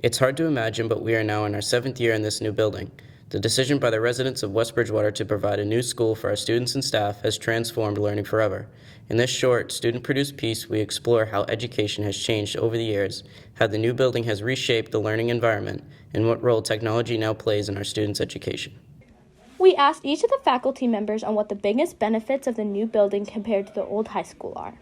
It's hard to imagine, but we are now in our 7th year in this new building. The decision by the residents of West Bridgewater to provide a new school for our students and staff has transformed learning forever. In this short, student-produced piece, we explore how education has changed over the years, how the new building has reshaped the learning environment, and what role technology now plays in our students' education. We asked each of the faculty members on what the biggest benefits of the new building compared to the old high school are.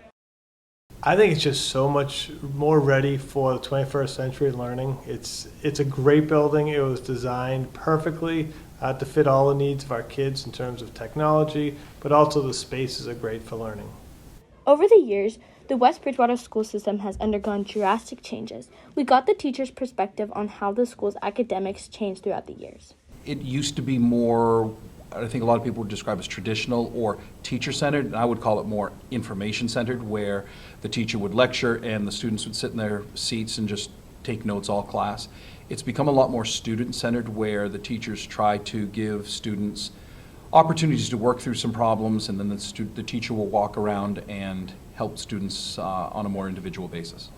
I think it's just so much more ready for the 21st century learning. It's a great building. It was designed perfectly to fit all the needs of our kids in terms of technology, but also the spaces are great for learning. Over the years, the West Bridgewater school system has undergone drastic changes. We got the teacher's perspective on how the school's academics changed throughout the years. It used to be more, I think a lot of people would describe as traditional or teacher-centered, and I would call it more information-centered, where the teacher would lecture and the students would sit in their seats and just take notes all class. It's become a lot more student-centered, where the teachers try to give students opportunities to work through some problems, and then the teacher will walk around and help students on a more individual basis.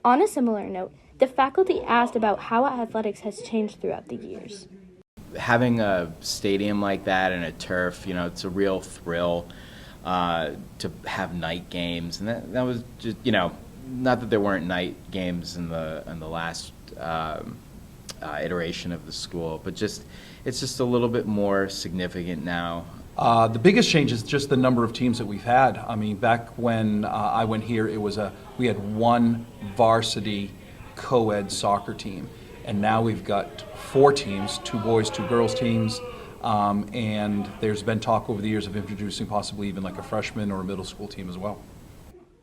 On a similar note, the faculty asked about how athletics has changed throughout the years. Having a stadium like that and a turf, it's a real thrill to have night games, and that was just, not that there weren't night games in the last iteration of the school, but it's just a little bit more significant now. The biggest change is just the number of teams that we've had. I mean, back when I went here, we had one varsity co-ed soccer team. And now we've got 4 teams, 2 boys, 2 girls teams, and there's been talk over the years of introducing possibly even like a freshman or a middle school team as well.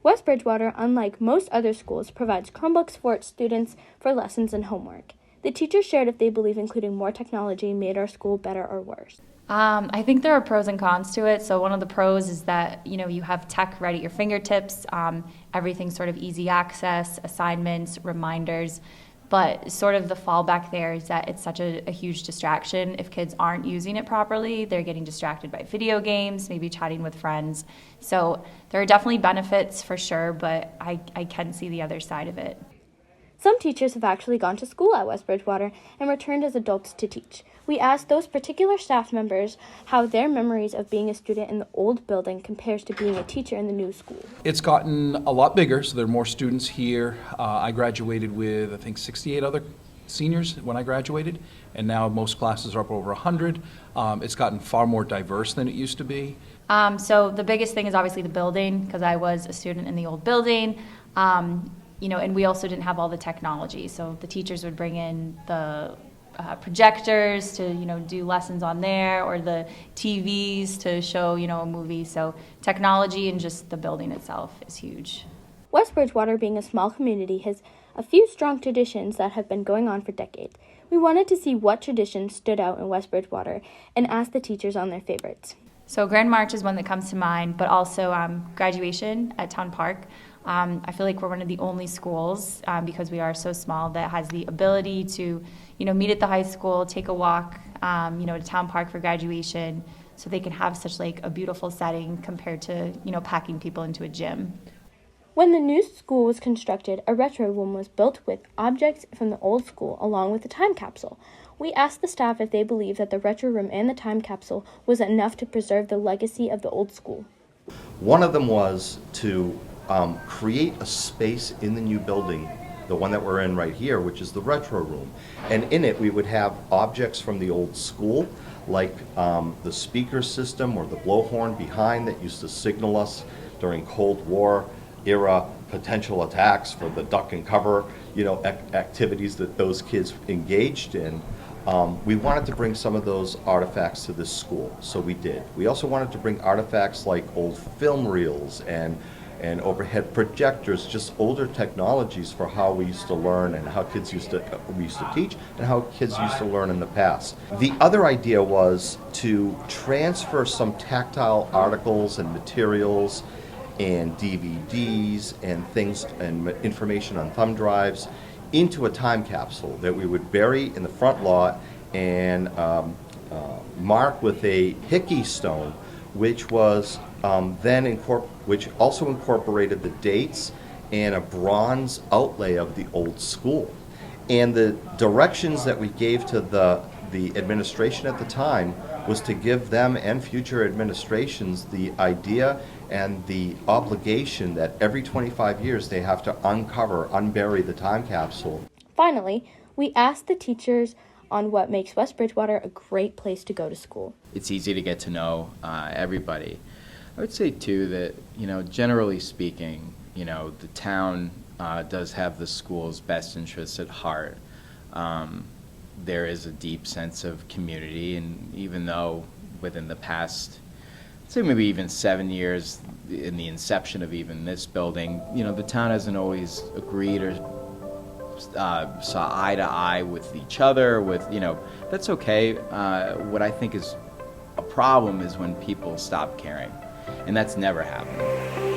West Bridgewater, unlike most other schools, provides Chromebooks for its students for lessons and homework. The teachers shared if they believe including more technology made our school better or worse. I think there are pros and cons to it. So one of the pros is that, you have tech right at your fingertips, everything's sort of easy access, assignments, reminders. But sort of the fallback there is that it's such a huge distraction. If kids aren't using it properly, they're getting distracted by video games, maybe chatting with friends. So there are definitely benefits for sure, but I can see the other side of it. Some teachers have actually gone to school at West Bridgewater and returned as adults to teach. We asked those particular staff members how their memories of being a student in the old building compares to being a teacher in the new school. It's gotten a lot bigger, so there are more students here. I graduated with, I think, 68 other seniors when I graduated, and now most classes are up over 100. It's gotten far more diverse than it used to be. So the biggest thing is obviously the building, because I was a student in the old building. And we also didn't have all the technology. So the teachers would bring in the projectors to, do lessons on there, or the TVs to show, a movie. So technology and just the building itself is huge. West Bridgewater, being a small community, has a few strong traditions that have been going on for decades. We wanted to see what traditions stood out in West Bridgewater and asked the teachers on their favorites. So Grand March is one that comes to mind, but also graduation at Town Park. I feel like we're one of the only schools, because we are so small, that has the ability to, meet at the high school, take a walk, to Town Park for graduation, so they can have such like a beautiful setting compared to, packing people into a gym. When the new school was constructed, a retro room was built with objects from the old school along with a time capsule. We asked the staff if they believed that the retro room and the time capsule was enough to preserve the legacy of the old school. One of them was to create a space in the new building, the one that we're in right here, which is the retro room. And in it we would have objects from the old school, like the speaker system or the blowhorn behind that used to signal us during Cold War era potential attacks for the duck and cover, activities that those kids engaged in. We wanted to bring some of those artifacts to this school, so we did. We also wanted to bring artifacts like old film reels and overhead projectors, just older technologies for how we used to learn and how we used to teach and how kids used to learn in the past. The other idea was to transfer some tactile articles and materials and DVDs and things and information on thumb drives into a time capsule that we would bury in the front lot and mark with a hickey stone, which was which also incorporated the dates and a bronze outlay of the old school. And the directions that we gave to the administration at the time was to give them and future administrations the idea and the obligation that every 25 years they have to unbury the time capsule. Finally, we asked the teachers on what makes West Bridgewater a great place to go to school. It's easy to get to know everybody. I would say, too, that, generally speaking, the town does have the school's best interests at heart. There is a deep sense of community, and even though within the past, say maybe even 7 years in the inception of even this building, the town hasn't always agreed or saw eye to eye with each other, that's okay. What I think is a problem is when people stop caring, and that's never happened.